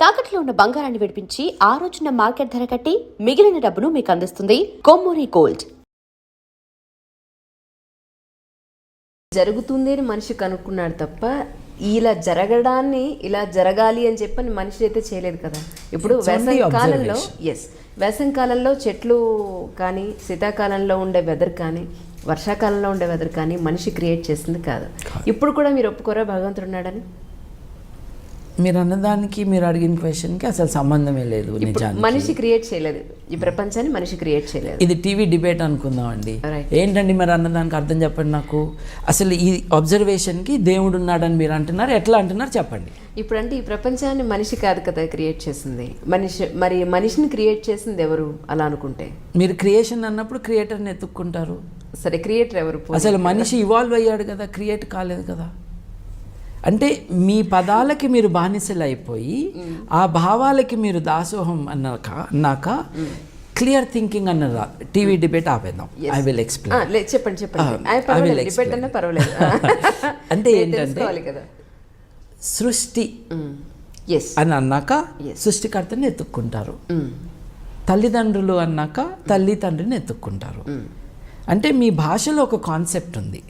తాకట్లో ఉన్న బంగారాన్ని విడిపించి ఆ రోజున మార్కెట్ ధర కట్టి మిగిలిన డబ్బును మీకు అందిస్తుంది కొమ్మూరి గోల్డ్. జరుగుతుంది అని మనిషి కనుక్కున్నాడు తప్ప ఇలా జరగడాన్ని ఇలా జరగాలి అని చెప్పని మనిషి అయితే చేయలేదు కదా. ఇప్పుడు వేసవి కాలంలో చెట్లు కానీ, శీతాకాలంలో ఉండే వెదర్ కానీ, వర్షాకాలంలో ఉండే వెదర్ కానీ మనిషి క్రియేట్ చేసింది కాదు. ఇప్పుడు కూడా మీరు ఒప్పుకోరా భగవంతుడు ఉన్నాడని? మీరు అన్నదానికి మీరు అడిగిన క్వశ్చన్కి అసలు సంబంధమే లేదు. మనిషి క్రియేట్ చేయలేదు ఈ ప్రపంచాన్ని, మనిషి క్రియేట్ చేయలేదు. ఇది టీవీ డిబేట్ అనుకుందాం అండి. ఏంటండి మరి అన్నదానికి అర్థం చెప్పండి నాకు. అసలు ఈ అబ్జర్వేషన్కి దేవుడు ఉన్నాడని మీరు అంటున్నారు, ఎట్లా అంటున్నారు చెప్పండి. ఇప్పుడు అంటే ఈ ప్రపంచాన్ని మనిషి కాదు కదా క్రియేట్ చేసింది, మరి మనిషిని క్రియేట్ చేసింది ఎవరు అలా అనుకుంటే? మీరు క్రియేషన్ అన్నప్పుడు క్రియేటర్ని ఎత్తుక్కుంటారు. సరే, క్రియేటర్ ఎవరు? అసలు మనిషి ఇవాల్వ్ అయ్యాడు కదా, క్రియేట్ కాలేదు కదా. అంటే మీ పదాలకి మీరు బానిసలు అయిపోయి ఆ భావాలకి మీరు దాసోహం అన్నాక క్లియర్ థింకింగ్ అన్నది టీవీ డిబేట్ ఆపేద్దాం. I will explain. చెప్పండి. అంటే ఏంటంటే సృష్టి అని అన్నాక సృష్టికర్తని ఎత్తుక్కుంటారు, తల్లిదండ్రులు అన్నాక తల్లి తండ్రిని ఎత్తుక్కుంటారు. అంటే మీ భాషలో ఒక కాన్సెప్ట్ ఉంది,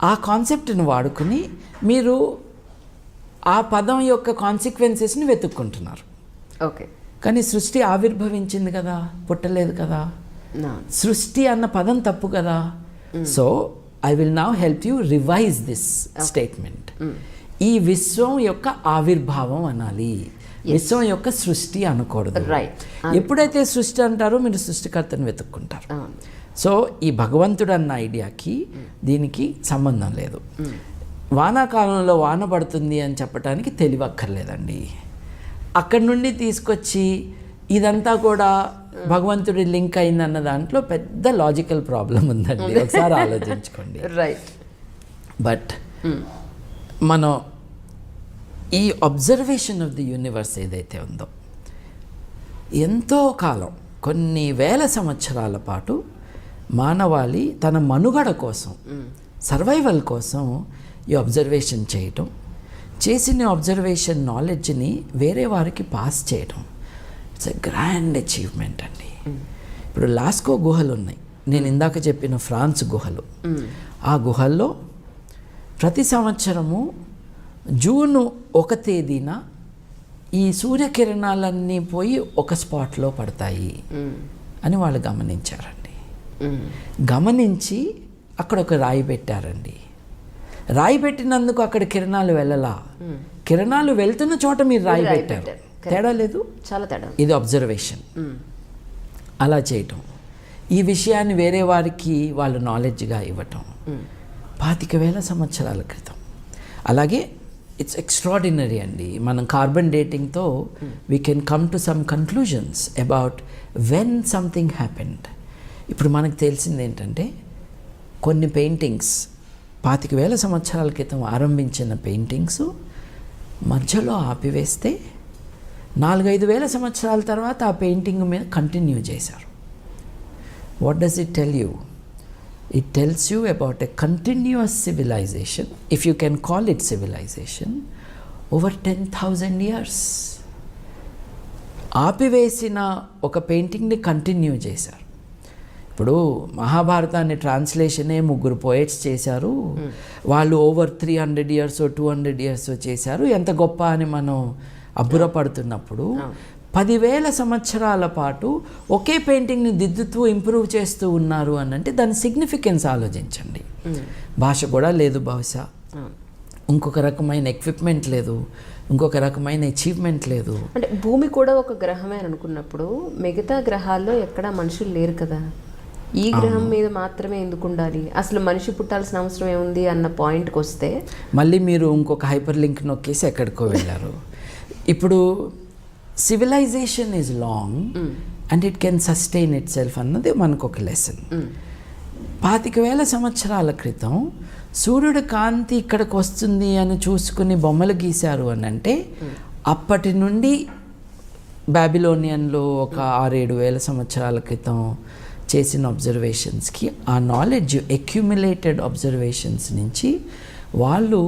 ఆ కాన్సెప్ట్ని వాడుకుని మీరు ఆ పదం యొక్క కాన్సిక్వెన్సెస్ని వెతుక్కుంటున్నారు. ఓకే, కానీ సృష్టి ఆవిర్భవించింది కదా, పుట్టలేదు కదా. సృష్టి అన్న పదం తప్పు కదా. So I will now help you revise this statement. ఈ విశ్వం యొక్క ఆవిర్భావం అనాలి, విశ్వం యొక్క సృష్టి అనకూడదు. ఎప్పుడైతే సృష్టి అంటారో మీరు సృష్టికర్తను వెతుక్కుంటారు. సో ఈ భగవంతుడు అన్న ఐడియాకి దీనికి సంబంధం లేదు. వానాకాలంలో వాన పడుతుంది అని చెప్పడానికి తెలివక్కర్లేదండి. అక్కడి నుండి తీసుకొచ్చి ఇదంతా కూడా భగవంతుడి లింక్ అయిందన్న దాంట్లో పెద్ద లాజికల్ ప్రాబ్లం ఉందండి, ఒకసారి ఆలోచించుకోండి. రైట్. బట్ మనం ఈ అబ్జర్వేషన్ ఆఫ్ ది యూనివర్స్ ఏదైతే ఉందో, ఎంతో కాలం కొన్ని వేల సంవత్సరాల పాటు మానవాళి తన మనుగడ కోసం, సర్వైవల్ కోసం ఈ అబ్జర్వేషన్ చేయటం, చేసిన అబ్జర్వేషన్ నాలెడ్జ్ని వేరే వారికి పాస్ చేయటం, ఇట్స్ ఎ గ్రాండ్ అచీవ్మెంట్ అండి. ఇప్పుడు లాస్కో గుహలు ఉన్నాయి, నేను ఇందాక చెప్పిన ఫ్రాన్స్ గుహలు. ఆ గుహల్లో ప్రతి సంవత్సరము జూన్ 1 తేదీన ఈ సూర్యకిరణాలన్నీ పోయి ఒక స్పాట్లో పడతాయి అని వాళ్ళు గమనించారండి. గమనించి అక్కడ ఒక రాయి పెట్టారండి. రాయి పెట్టినందుకు అక్కడ కిరణాలు వెళ్ళలా, కిరణాలు వెళ్తున్న చోట మీరు రాయి పెట్టారు. తేడా లేదు, చాలా తేడా. ఇది అబ్జర్వేషన్. అలా చేయటం, ఈ విషయాన్ని వేరే వారికి వాళ్ళు నాలెడ్జ్గా ఇవ్వటం 25,000 సంవత్సరాల క్రితం. అలాగే ఇట్స్ ఎక్స్ట్రాడినరీ అండి. మనం కార్బన్ డేటింగ్తో we can come to some conclusions about when something happened. ఇప్పుడు మనకు తెలిసింది ఏంటంటే, కొన్ని పెయింటింగ్స్ 25,000 సంవత్సరాల క్రితం ఆరంభించిన పెయింటింగ్స్ మధ్యలో ఆపివేస్తే 4-5 సంవత్సరాల తర్వాత ఆ పెయింటింగ్ మీద కంటిన్యూ చేశారు. What does it tell you? It tells you about a continuous civilization, if you can call it civilization, over 10,000 years. ఆపివేసిన ఒక పెయింటింగ్ని కంటిన్యూ చేశారు. ఇప్పుడు మహాభారతాన్ని ట్రాన్స్లేషనే 3 పోయట్స్ చేశారు. వాళ్ళు ఓవర్ 300 years 200 years చేశారు. ఎంత గొప్ప అని మనం అబ్బురపడుతున్నప్పుడు 10,000 సంవత్సరాల పాటు ఒకే పెయింటింగ్ని దిద్దుతూ ఇంప్రూవ్ చేస్తూ ఉన్నారు అని అంటే దాని సిగ్నిఫికెన్స్ ఆలోచించండి. భాష కూడా లేదు, బహుశా ఇంకొక రకమైన ఎక్విప్మెంట్ లేదు, ఇంకొక రకమైన అచీవ్మెంట్ లేదు. అంటే భూమి కూడా ఒక గ్రహమే అనుకున్నప్పుడు మిగతా గ్రహాల్లో ఎక్కడా మనుషులు లేరు కదా, ఈ గ్రహం మీద మాత్రమే ఎందుకు ఉండాలి, అసలు మనిషి పుట్టాల్సిన అవసరం ఏముంది అన్న పాయింట్కి వస్తే మళ్ళీ మీరు ఇంకొక హైపర్ లింక్ నొక్కేసి ఎక్కడికో వెళ్ళారు. ఇప్పుడు civilisation is long and it can sustain itself అన్నది మనకు ఒక లెసన్. 25,000 సంవత్సరాల క్రితం సూర్యుడు కాంతి ఇక్కడికి వస్తుంది అని చూసుకుని బొమ్మలు గీశారు అని అంటే అప్పటి నుండి బాబిలోనియన్లో ఒక 6-7 సంవత్సరాల క్రితం చేసిన అబ్జర్వేషన్స్కి ఆ నాలెడ్జ్ అక్యుములేటెడ్ అబ్జర్వేషన్స్ నుంచి వాళ్ళు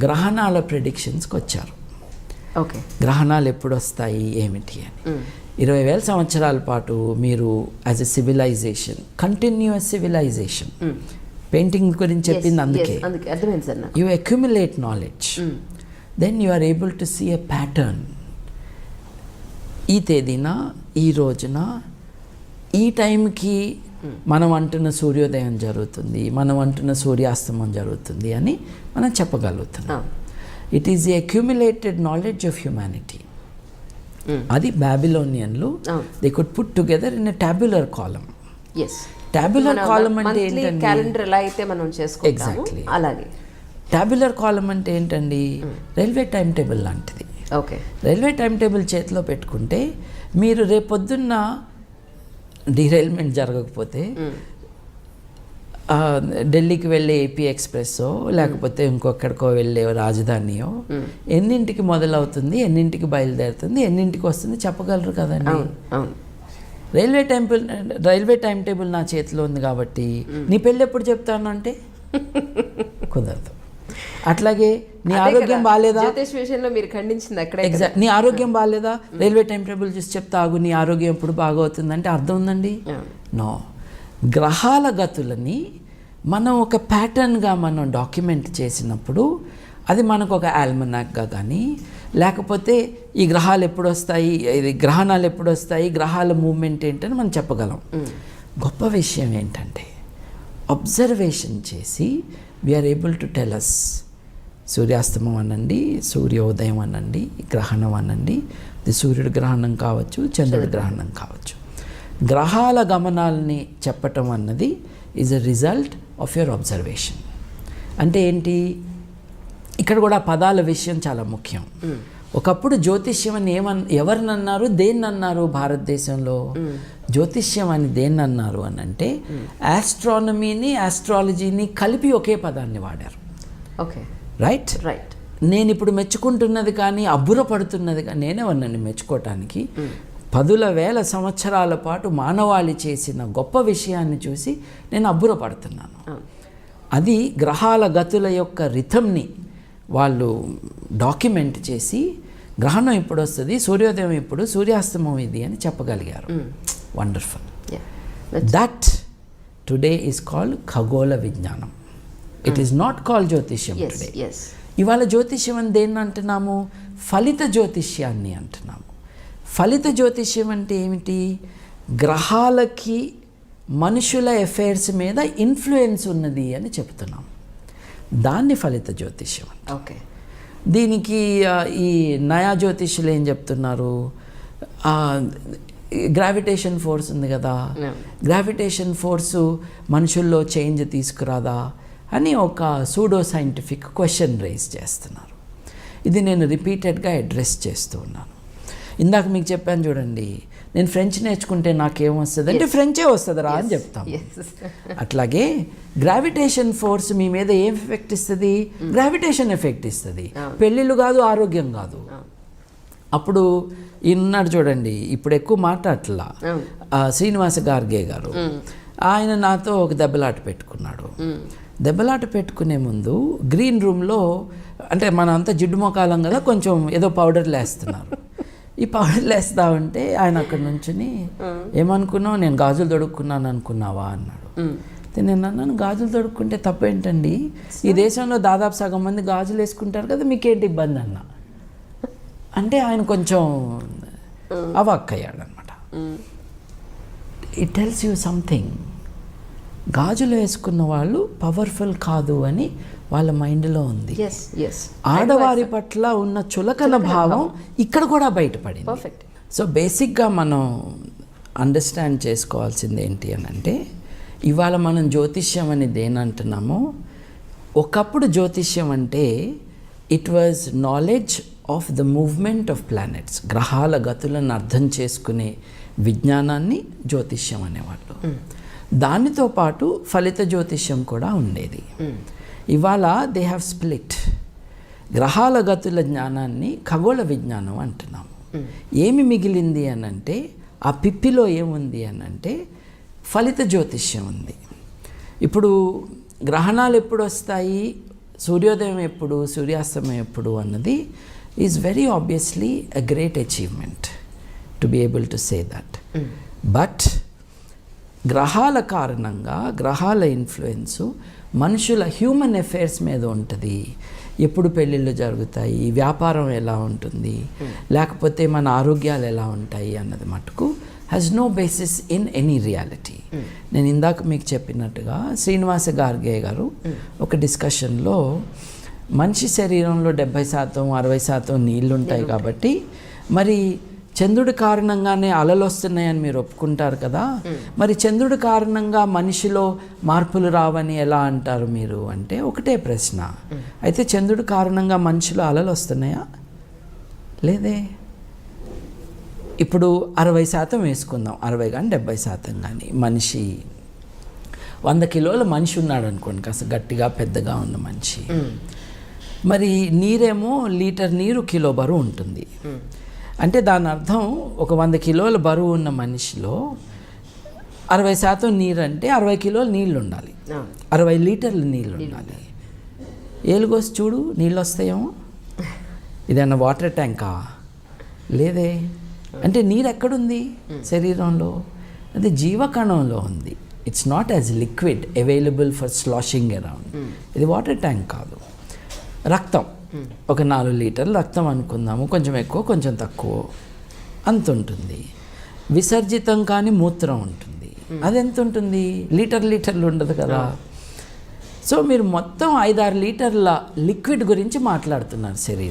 గ్రహణాల ప్రెడిక్షన్స్కి వచ్చారు. ఓకే. గ్రహణాలు ఎప్పుడు వస్తాయి ఏమిటి అని. 20,000 సంవత్సరాల పాటు మీరు as a civilisation, continuous civilisation, painting గురించి చెప్పింది అందుకే, అర్థమైంది సార్ నాకు. You accumulate knowledge, then you are able to see a pattern. ఈ తేదీన, ఈ రోజున, ఈ టైంకి మనం అంటున్న సూర్యోదయం జరుగుతుంది, మనం అంటున్న సూర్యాస్తమం జరుగుతుంది అని మనం చెప్పగలుగుతున్నాం. It is the accumulated knowledge of humanity. అది బ్యాబిలోనియన్లు they could put together in a tabular column. Tabular column అంటే ఏంటండి? క్యాలెండర్ ఎలా అయితే మనం చేసుకుంటామో ఎగ్జాక్ట్లీ అలాగే టాబ్యులర్ కాలమ్ అంటే ఏంటండి? రైల్వే టైం టేబుల్ లాంటిది. ఓకే. రైల్వే టైం టేబుల్ చేతిలో పెట్టుకుంటే మీరు రేపొద్దున్న డీరైల్మెంట్ జరగకపోతే ఢిల్లీకి వెళ్ళే ఏపీ ఎక్స్ప్రెస్సో లేకపోతే ఇంకొక్కడికో వెళ్ళే రాజధానియో ఎన్నింటికి మొదలవుతుంది, ఎన్నింటికి బయలుదేరుతుంది, ఎన్నింటికి వస్తుంది చెప్పగలరు కదండి. రైల్వే టైం టేబుల్ నా చేతిలో ఉంది కాబట్టి నీ పెళ్ళి ఎప్పుడు చెప్తాను అంటే కుదరదు. అట్లాగే నీ ఆరోగ్యం బాగాలేదా, మీరు ఖండించింది అక్కడ, ఎగ్జాక్ట్, నీ ఆరోగ్యం బాగాలేదా, రైల్వే టైం టేబుల్ చూసి చెప్తాగు నీ ఆరోగ్యం ఎప్పుడు బాగవుతుంది అంటే అర్థం ఉందండి? నో. గ్రహాల గతులని మనం ఒక ప్యాటర్న్గా మనం డాక్యుమెంట్ చేసినప్పుడు అది మనకు ఒక ఆల్మనాక్గా కానీ, లేకపోతే ఈ గ్రహాలు ఎప్పుడు వస్తాయి, ఇది గ్రహణాలు ఎప్పుడు వస్తాయి, గ్రహాల మూవ్మెంట్ ఏంటని మనం చెప్పగలం. గొప్ప విషయం ఏంటంటే అబ్జర్వేషన్ చేసి we are able to tell us. సూర్యాస్తమం అనండి, సూర్యోదయం అనండి, గ్రహణం అనండి, ఇది సూర్యుడి గ్రహణం కావచ్చు, చంద్రుడి గ్రహణం కావచ్చు. గ్రహాల గమనాలని చెప్పటం అన్నది is a result of your observation. అంటే ఏంటి? ఇక్కడ కూడా పదాల విషయం చాలా ముఖ్యం. ఒకప్పుడు జ్యోతిష్యం అని ఎవరినన్నారు, దేన్నన్నారు? భారతదేశంలో జ్యోతిష్యం అని దేన్నన్నారు అని అంటే ఆస్ట్రానమీని, ఆస్ట్రాలజీని కలిపి ఒకే పదాన్ని వాడారు. Okay, right. నేను ఇప్పుడు మెచ్చుకుంటున్నది కానీ అబ్బురపడుతున్నది కానీ నేనేవన్నాను మెచ్చుకోవటానికి. 10,000 సంవత్సరాల పాటు మానవాళి చేసిన గొప్ప విషయాన్ని చూసి నేను అబ్బురపడుతున్నాను. అది గ్రహాల గతుల యొక్క రిథంని వాళ్ళు డాక్యుమెంట్ చేసి గ్రహణం ఎప్పుడు వస్తుంది, సూర్యోదయం ఎప్పుడు, సూర్యాస్తమం ఇది అని చెప్పగలిగారు. Wonderful. That today is called ఖగోళ విజ్ఞానం. ఇట్ ఈస్ నాట్ కాల్డ్ జ్యోతిష్యం టుడే. ఇవాళ జ్యోతిష్యం అని దేన్ని అంటున్నాము? ఫలిత జ్యోతిష్యాన్ని అంటున్నాము. ఫలిత జ్యోతిష్యం అంటే ఏమిటి? గ్రహాలకి మనుషుల ఎఫైర్స్ మీద ఇన్ఫ్లుయెన్స్ ఉన్నది అని చెప్తున్నాం. దాన్ని ఫలిత జ్యోతిష్యం. ఓకే. దీనికి ఈ నయా జ్యోతిష్యులు ఏం చెప్తున్నారు? గ్రావిటేషన్ ఫోర్స్ ఉంది కదా, గ్రావిటేషన్ ఫోర్సు మనుషుల్లో చేంజ్ తీసుకురాదా అని ఒక సూడో సైంటిఫిక్ క్వశ్చన్ రైజ్ చేస్తున్నారు. ఇది నేను రిపీటెడ్గా అడ్రస్ చేస్తూ ఉన్నాను. ఇందాక మీకు చెప్పాను చూడండి, నేను ఫ్రెంచ్ నేర్చుకుంటే నాకేమొస్తుంది అంటే ఫ్రెంచే వస్తుంది రా అని చెప్తాం. అట్లాగే గ్రావిటేషన్ ఫోర్స్ మీ మీద ఏం ఎఫెక్ట్ ఇస్తుంది? గ్రావిటేషన్ ఎఫెక్ట్ ఇస్తుంది. పెళ్ళిళ్ళు కాదు, ఆరోగ్యం కాదు. అప్పుడు ఈయన్నాడు చూడండి, ఇప్పుడు ఎక్కువ మాట్లాడట్లా, శ్రీనివాస గార్గే గారు, ఆయన నాతో ఒక దెబ్బలాట పెట్టుకున్నాడు. దెబ్బలాట పెట్టుకునే ముందు గ్రీన్ రూమ్లో, అంటే మనం అంతా జిడ్డు మొకాలం కదా, కొంచెం ఏదో పౌడర్లు వేస్తున్నారు. ఈ పౌడర్లు వేస్తా ఉంటే ఆయన అక్కడ నుంచుని ఏమనుకున్నావు, నేను గాజులు తొడుక్కున్నాను అనుకున్నావా అన్నాడు. నేను అన్నాను, గాజులు తొడుక్కుంటే తప్పేంటండి, ఈ దేశంలో దాదాపు సగం మంది గాజులు వేసుకుంటారు కదా, మీకేంటి ఇబ్బంది అన్న అంటే ఆయన కొంచెం అవాక్కయ్యాడు అనమాట. It tells you something. గాజులు వేసుకున్న వాళ్ళు పవర్ఫుల్ కాదు అని వాళ్ళ మైండ్లో ఉంది. ఆడవారి పట్ల ఉన్న చులకన భావం ఇక్కడ కూడా బయటపడింది. సో బేసిక్గా మనం అండర్స్టాండ్ చేసుకోవాల్సింది ఏంటి అని అంటే, ఇవాళ మనం జ్యోతిష్యం అని దేనంటున్నామో, ఒకప్పుడు జ్యోతిష్యం అంటే it was knowledge of the movement of planets. గ్రహాల గతులను అర్థం చేసుకునే విజ్ఞానాన్ని జ్యోతిష్యం అనేవాళ్ళు. దానితో పాటు ఫలిత జ్యోతిష్యం కూడా ఉండేది. ఇవాళ దే హ్యావ్ స్ప్లిట్. గ్రహాల గతుల జ్ఞానాన్ని ఖగోళ విజ్ఞానం అంటున్నాము. ఏమి మిగిలింది అని అంటే, ఆ పిప్పిలో ఏముంది అని అంటే ఫలిత జ్యోతిష్యం ఉంది. ఇప్పుడు గ్రహణాలు ఎప్పుడు వస్తాయి, సూర్యోదయం ఎప్పుడు, సూర్యాస్తమయం ఎప్పుడు అన్నది is very obviously a great achievement to be able to say that. But గ్రహాల కారణంగా గ్రహాల ఇన్ఫ్లుయెన్సు మనుషుల హ్యూమన్ అఫైర్స్ మీద ఉంటుంది. ఎప్పుడు పెళ్ళిళ్ళు జరుగుతాయి, వ్యాపారం ఎలా ఉంటుంది, లేకపోతే మన ఆరోగ్యాలు ఎలా ఉంటాయి అన్నది మటుకు has no basis in any reality. నేను ఇందాక మీకు చెప్పినట్టుగా శ్రీనివాస గార్గే గారు ఒక డిస్కషన్లో మనిషి శరీరంలో 70% 60% నీళ్ళు ఉంటాయి కాబట్టి మరి చంద్రుడి కారణంగానే అలలు వస్తున్నాయని మీరు ఒప్పుకుంటారు కదా, మరి చంద్రుడి కారణంగా మనిషిలో మార్పులు రావని ఎలా అంటారు మీరు అంటే ఒకటే ప్రశ్న. అయితే చంద్రుడి కారణంగా మనిషిలో అలలు వస్తున్నాయా? లేదే. ఇప్పుడు 60% వేసుకుందాం, 60 కానీ 70% కానీ మనిషి 100 కిలోల మనిషి ఉన్నాడు అనుకోండి, కాస్త గట్టిగా పెద్దగా ఉన్న మనిషి. మరి నీరేమో లీటర్ నీరు కిలో బరువు ఉంటుంది. అంటే దాని అర్థం ఒక 100 కిలోల బరువు ఉన్న మనిషిలో 60% నీరు అంటే 60 కిలోలు నీళ్ళు ఉండాలి, 60 లీటర్లు నీళ్ళు ఉండాలి. ఏలుగోసి చూడు నీళ్ళు వస్తాయేమో. ఇదన్నా వాటర్ ట్యాంకా? లేదే. అంటే నీరు ఎక్కడుంది శరీరంలో? అది జీవకణంలో ఉంది. It's not as liquid available for slashing around. ఇది వాటర్ ట్యాంక్ కాదు. రక్తం ఒక 4 లీటర్లు రక్తం అనుకుందాము, కొంచెం ఎక్కువ కొంచెం తక్కువ అంత ఉంటుంది. విసర్జితం కానీ మూత్రం ఉంటుంది, అది ఎంత ఉంటుంది? లీటర్లు ఉండదు కదా. సో మీరు మొత్తం 5-6 లీటర్ల లిక్విడ్ గురించి మాట్లాడుతున్నారు శరీరం.